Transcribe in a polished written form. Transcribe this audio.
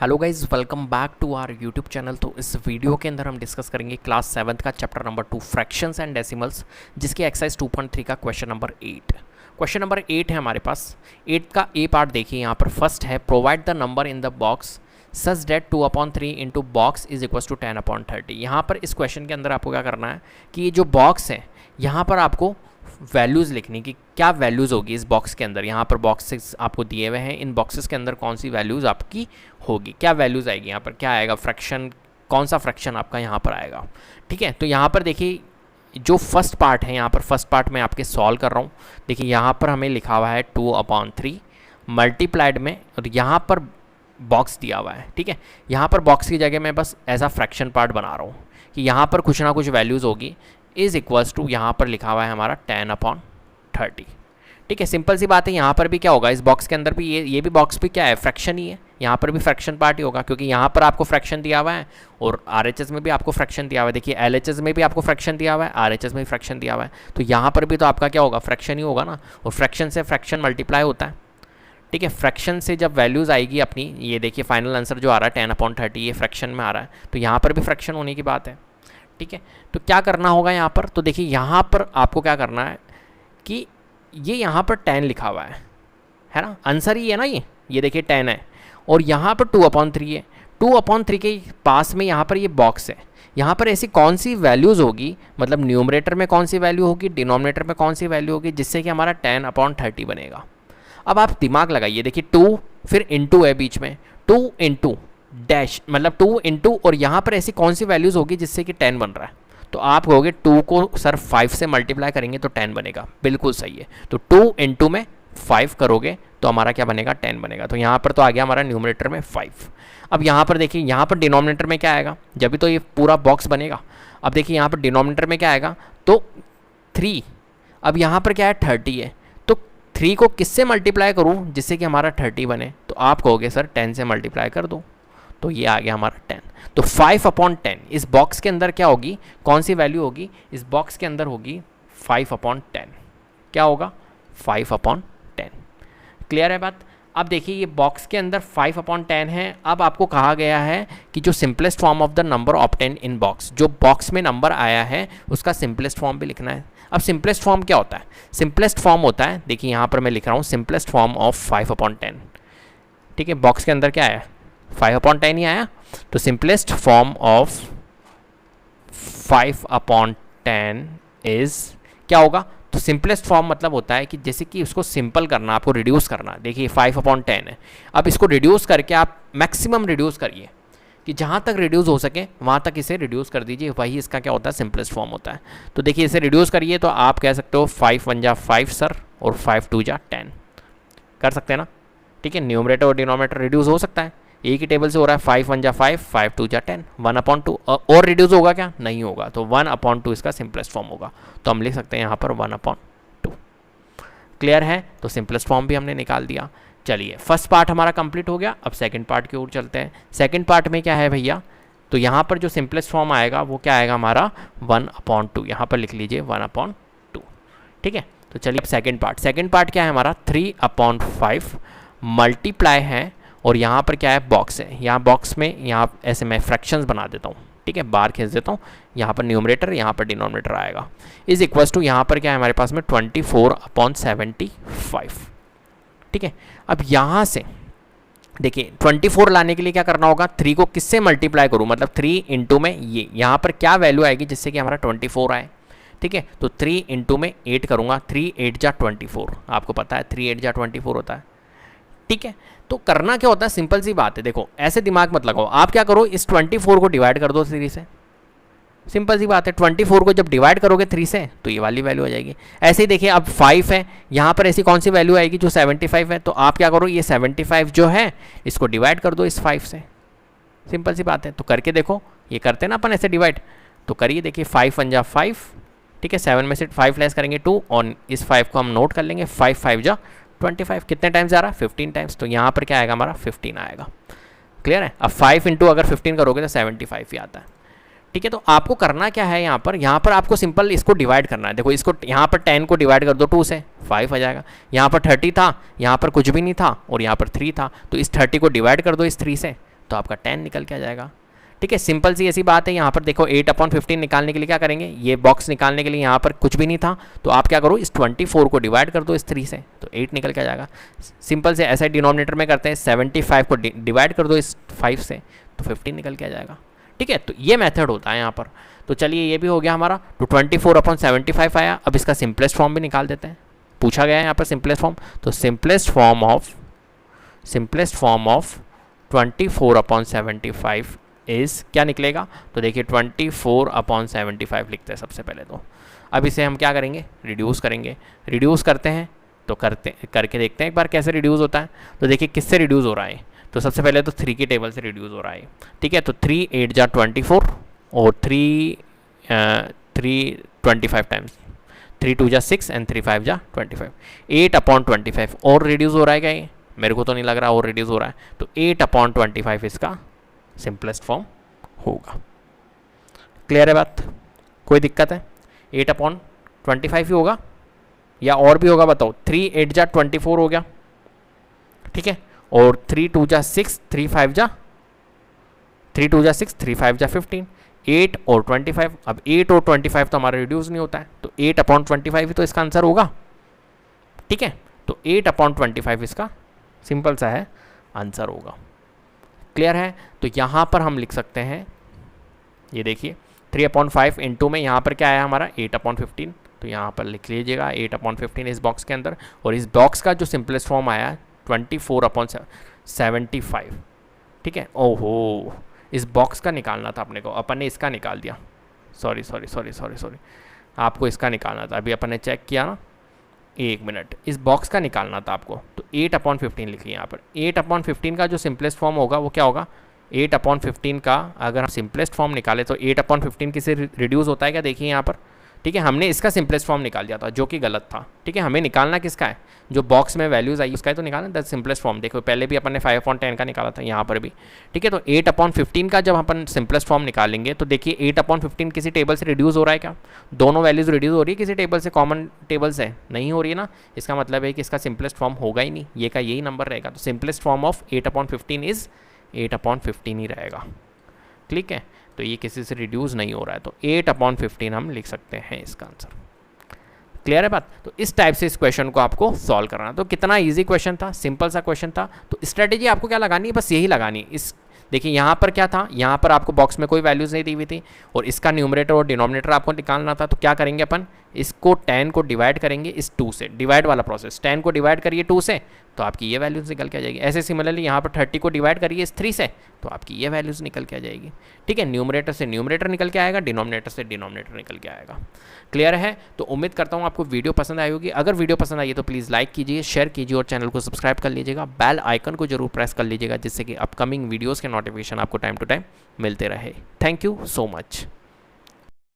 Hello guys, welcome back to our YouTube channel. तो इस video के अंदर हम डिस्कस करेंगे क्लास 7th का chapter number 2 fractions and decimals, जिसकी एक्सरसाइज 2.3 का क्वेश्चन नंबर 8। क्वेश्चन नंबर 8 है हमारे पास। 8 का ए पार्ट देखिए, यहाँ पर फर्स्ट है provide the number in the box such that 2/3 into box is equal to 10/30। यहाँ पर इस क्वेश्चन के अंदर आपको क्या करना है कि ये जो बॉक्स है यहाँ पर आपको वैल्यूज़ लिखनी कि क्या वैल्यूज़ होगी इस बॉक्स के अंदर। यहाँ पर बॉक्सेस आपको दिए हुए हैं, इन बॉक्सेस के अंदर कौन सी वैल्यूज़ आपकी होगी, क्या वैल्यूज़ आएगी, यहाँ पर क्या आएगा, फ्रैक्शन, कौन सा फ्रैक्शन आपका यहाँ पर आएगा। ठीक है, तो यहाँ पर देखिए जो फर्स्ट पार्ट है, यहाँ पर फर्स्ट पार्ट में आपके सॉल्व कर रहा हूँ। देखिए यहाँ पर हमें लिखा हुआ है 2/3 मल्टीप्लाइड में, और यहाँ पर बॉक्स दिया हुआ है। ठीक है, यहाँ पर बॉक्स की जगह मैं बस ऐसा फ्रैक्शन पार्ट बना रहा हूँ कि यहाँ पर कुछ ना कुछ वैल्यूज़ होगी, इज़ इक्वल्स टू यहाँ पर लिखा हुआ है हमारा 10/30। ठीक है, सिंपल सी बात है। यहाँ पर भी क्या होगा, इस बॉक्स के अंदर भी ये भी बॉक्स भी क्या है, फ्रैक्शन ही है। यहाँ पर भी फ्रैक्शन पार्ट ही होगा, क्योंकि यहाँ पर आपको फ्रैक्शन दिया हुआ है और RHS में भी आपको फ्रैक्शन दिया हुआ है। देखिए LHS में भी आपको फ्रैक्शन दिया हुआ है, RHS में भी फ्रैक्शन दिया हुआ है, तो यहाँ पर भी तो आपका क्या होगा, फ्रैक्शन ही होगा ना। और फ्रैक्शन से फ्रैक्शन मल्टीप्लाई होता है। ठीक है, फ्रैक्शन से जब वैल्यूज़ आएगी अपनी, ये देखिए फाइनल आंसर जो आ रहा है 10/30, ये फ्रैक्शन में आ रहा है, तो यहाँ पर भी फ्रैक्शन होने की बात है। ठीक है, तो क्या करना होगा यहाँ पर, तो देखिए यहाँ पर आपको क्या करना है कि ये यहाँ पर 10 लिखा हुआ है ना, आंसर ही है ना ये देखिए 10 है, और यहाँ पर 2/3 है। 2/3 के पास में यहाँ पर ये बॉक्स है। यहाँ पर ऐसी कौन सी वैल्यूज़ होगी, मतलब न्यूमरेटर में कौन सी वैल्यू होगी, डिनोमिनेटर में कौन सी वैल्यू होगी, जिससे कि हमारा 10/30 बनेगा। अब आप दिमाग लगाइए, देखिए 2 फिर इंटू है बीच में, 2 इंटू डैश मतलब 2 इंटू, और यहाँ पर ऐसी कौन सी वैल्यूज़ होगी जिससे कि 10 बन रहा है। तो आप कहोगे 2 को सर 5 से मल्टीप्लाई करेंगे तो 10 बनेगा, बिल्कुल सही है। तो 2 इंटू में 5 करोगे तो हमारा क्या बनेगा, 10 बनेगा। तो यहाँ पर तो आ गया हमारा न्यूमरेटर में 5। अब यहाँ पर देखिए, यहाँ पर डिनोमिनेटर में क्या आएगा, जब भी तो ये पूरा बॉक्स बनेगा। अब देखिए यहाँ पर डिनोमिनेटर में क्या आएगा, तो 3। अब यहाँ पर क्या है, 30 है, तो 3 को किससे मल्टीप्लाई करूँ जिससे कि हमारा 30 बने, तो आप कहोगे सर 10 से मल्टीप्लाई कर दो, तो ये आ गया हमारा 10। तो 5/10 इस बॉक्स के अंदर क्या होगी, कौन सी वैल्यू होगी, इस बॉक्स के अंदर होगी 5/10। क्या होगा, 5/10। क्लियर है बात। अब देखिए ये बॉक्स के अंदर 5/10 है। अब आपको कहा गया है कि जो simplest form of the number obtained in box, जो बॉक्स में नंबर आया है उसका सिंपलेस्ट फॉर्म भी लिखना है। अब सिंपलेस्ट फॉर्म क्या होता है, सिंपलेस्ट फॉर्म होता है, देखिए यहाँ पर मैं लिख रहा हूँ सिंपलेस्ट फॉर्म ऑफ 5/10। ठीक है, बॉक्स के अंदर क्या है, 5/10 ही आया, तो सिंपलेस्ट फॉर्म ऑफ 5/10 इज क्या होगा, तो सिंपलेस्ट फॉर्म मतलब होता है कि जैसे कि उसको सिंपल करना, आपको रिड्यूस करना। देखिए 5/10 है, अब इसको रिड्यूस करके आप मैक्सिमम रिड्यूस करिए कि जहाँ तक रिड्यूस हो सके वहाँ तक इसे रिड्यूस कर दीजिए, वही इसका क्या होता है, सिंपलेस्ट फॉर्म होता है। तो देखिए इसे रिड्यूस करिए तो आप कह सकते हो 5 1 जा 5 सर, और 5 2 जा 10 कर सकते हैं ना। ठीक है, न्यूमरेटर और डिनोमिनेटर रिड्यूस हो सकता है, एक ही टेबल से हो रहा है, 5 1 जा 5, 5 2 जा 10, 1/2 और रिड्यूस होगा क्या, नहीं होगा, तो 1/2 इसका सिंपलेस्ट फॉर्म होगा। तो हम लिख सकते हैं यहाँ पर 1/2। क्लियर है, तो सिंपलेस्ट फॉर्म भी हमने निकाल दिया। चलिए फर्स्ट पार्ट हमारा कंप्लीट हो गया, अब सेकंड पार्ट की ओर चलते हैं। सेकंड पार्ट में क्या है भैया, तो यहाँ पर जो सिंपलेस्ट फॉर्म आएगा वो क्या आएगा हमारा 1/2, यहाँ पर लिख लीजिए 1/2। ठीक है, तो चलिए सेकंड पार्ट क्या है हमारा, 3/5 मल्टीप्लाई है, और यहाँ पर क्या है, बॉक्स है। यहाँ बॉक्स में यहाँ ऐसे मैं फ्रैक्शंस बना देता हूँ। ठीक है, बाहर खींच देता हूँ, यहाँ पर न्यूमरेटर, यहाँ पर डिनोमिनेटर आएगा, इज इक्वल्स टू यहाँ पर क्या है हमारे पास में 24/75। ठीक है, अब यहाँ से देखिए 24 लाने के लिए क्या करना होगा, 3 को किससे मल्टीप्लाई करूँ, मतलब 3 इंटू में ये यहाँ पर क्या वैल्यू आएगी जिससे कि हमारा 24 आए। ठीक है, तो 3 इंटू में 8 करूँगा, 3 8 जा 24, आपको पता है 3 8 जा 24 होता है। ठीक है, तो करना क्या होता है, सिंपल सी बात है, देखो ऐसे दिमाग मत लगाओ, आप क्या करो, इस 24 को डिवाइड कर दो 3 से, सिंपल सी बात है। 24 को जब डिवाइड करोगे 3 से तो ये वाली वैल्यू आ जाएगी। ऐसे ही देखिए अब 5 है, यहाँ पर ऐसी कौन सी वैल्यू आएगी जो 75 है, तो आप क्या करो, ये 75 जो है इसको डिवाइड कर दो इस 5 से, सिंपल सी बात है। तो करके देखो, ये करते ना अपन ऐसे डिवाइड, तो करिए, देखिए 5 1 जा 5, ठीक है, 7 में से 5 लेस करेंगे 2, और इस 5 को हम नोट कर लेंगे, 5 5 जा 25, कितने टाइम्स आ रहा है, 15 टाइम्स, तो यहाँ पर क्या आएगा हमारा 15 आएगा। क्लियर है, अब 5 इंटू अगर 15 करोगे तो 75 ही आता है। ठीक है, तो आपको करना क्या है, यहाँ पर आपको सिंपल इसको डिवाइड करना है। देखो इसको यहाँ पर 10 को डिवाइड कर दो 2 से, 5 आ जाएगा। यहाँ पर 30 था, यहाँ पर कुछ भी नहीं था, और यहाँ पर 3 था, तो इस 30 को डिवाइड कर दो इस 3 से, तो आपका 10 निकल के आ जाएगा। ठीक है, सिंपल सी ऐसी बात है। यहाँ पर देखो 8/15 निकालने के लिए क्या करेंगे, ये बॉक्स निकालने के लिए यहाँ पर कुछ भी नहीं था, तो आप क्या करो, इस 24 को डिवाइड कर दो इस 3 से, तो 8 निकल के आ जाएगा। सिंपल से ऐसा डिनोमिनेटर में करते हैं, 75 को डिवाइड कर दो इस 5 से, तो 15 निकल के आ जाएगा। ठीक है, तो ये मेथड होता है यहाँ पर। तो चलिए ये भी हो गया हमारा, तो 24/75 आया। अब इसका सिंपलेस्ट फॉर्म भी निकाल देते हैं, पूछा गया है यहाँ पर सिंपलेस्ट फॉर्म। तो सिंपलेस्ट फॉर्म ऑफ 24/75 इज़ क्या निकलेगा, तो देखिए 24/75 लिखते हैं सबसे पहले। तो अब इसे हम क्या करेंगे, रिड्यूस करेंगे। रिड्यूस करते हैं तो करके देखते हैं एक बार कैसे रिड्यूस होता है। तो देखिए किससे रिड्यूस हो रहा है, तो सबसे पहले तो 3 की टेबल से रिड्यूस हो रहा है। ठीक है, तो 3 8 जा 24 और 3 25 टाइम्स, 3 2 जा 6 एंड 3 5 जा 25, 8/25 और रिड्यूस हो रहा है क्या ये, मेरे को तो नहीं लग रहा और रिड्यूस हो रहा है। तो 8/25 इसका सिंपलेस्ट फॉर्म होगा। क्लियर है बात, कोई दिक्कत है? 8/25 ही होगा या और भी होगा बताओ? 3 8 जा 24 हो गया, ठीक है, और 3 2 जा 6, 3 5 जा 15, 8 और 25। अब 8 और 25 तो हमारा रिड्यूस नहीं होता है, तो 8/25 ही तो इसका आंसर होगा। ठीक है, तो 8/25 इसका सिंपल सा है आंसर होगा। क्लियर है? तो यहाँ पर हम लिख सकते हैं, ये देखिए 3/5 इंटू में यहाँ पर क्या आया हमारा 8/15, तो यहाँ पर लिख लीजिएगा 8/15 इस बॉक्स के अंदर, और इस बॉक्स का जो सिंपलेस्ट फॉर्म आया 24/75। ठीक है, ओहो इस बॉक्स का निकालना था अपने को, अपन ने इसका निकाल दिया, सॉरी, आपको इसका निकालना था, अभी अपन ने चेक किया ना, 1 मिनट, इस बॉक्स का निकालना था आपको। तो 8/15 लिखिए यहाँ पर। 8/15 का जो सिंपलेस्ट फॉर्म होगा वो क्या होगा, 8/15 का अगर हम सिंपलेस्ट फॉर्म निकाले तो 8/15 किससे रिड्यूस होता है क्या, देखिए यहाँ पर। ठीक है, हमने इसका सिंपलेस्ट फॉर्म निकाल दिया था जो कि गलत था। ठीक है, हमें निकालना किसका है, जो बॉक्स में वैल्यूज़ आई उसका है, तो निकालना द सिंपलेस्ट फॉर्म। देखो पहले भी अपन ने 5/10 का निकाला था, यहाँ पर भी। ठीक है, तो 8/15 का जब अपन सिंपलेस्ट फॉर्म निकालेंगे तो देखिए 8/15 किसी टेबल से रिड्यूस हो रहा है क्या, दोनों वैल्यूज़ रिड्यूस हो रही है किसी टेबल से, कॉमन टेबल से नहीं हो रही है ना, इसका मतलब है कि इसका सिंपलेस्ट फॉर्म होगा ही नहीं, ये का यही नंबर रहेगा। तो सिंपलेस्ट फॉर्म ऑफ 8/15 इज़ 8/15 ही रहेगा। ठीक है, तो ये किसी से रिड्यूस नहीं हो रहा है, तो 8/15 हम लिख सकते हैं इसका आंसर। क्लियर है बात? तो इस टाइप से इस क्वेश्चन को आपको सॉल्व करना। तो कितना इजी क्वेश्चन था, सिंपल सा क्वेश्चन था। तो स्ट्रेटेजी आपको क्या लगानी है, बस यही लगानी। इस देखिए यहाँ पर क्या था, यहाँ पर आपको बॉक्स में कोई वैल्यूज़ नहीं दी हुई थी और इसका न्यूमरेटर और डिनोमिनेटर आपको निकालना था। तो क्या करेंगे अपन, इसको 10 को डिवाइड करेंगे इस 2 से, डिवाइड वाला प्रोसेस, 10 को डिवाइड करिए 2 से तो आपकी ये वैल्यूज़ निकल के आ जाएगी। ऐसे सिमिलरली यहाँ पर 30 को डिवाइड करिए इस 3 से तो आपकी ये वैल्यूज़ निकल के आ जाएगी। ठीक है, न्यूमरेटर से न्यूमरेटर निकल के आएगा, डिनोमिनेटर से डिनोमिनेटर निकल के आएगा। क्लियर है? तो उम्मीद करता हूँ आपको वीडियो पसंद आई होगी। अगर वीडियो पसंद आई है तो प्लीज़ लाइक कीजिए, शेयर कीजिए और चैनल को सब्सक्राइब कर लीजिएगा। बेल आइकन को जरूर प्रेस कर लीजिएगा जिससे कि अपकमिंग वीडियोज़ के नोटिफिकेशन आपको टाइम टू टाइम मिलते रहे। Thank you so much.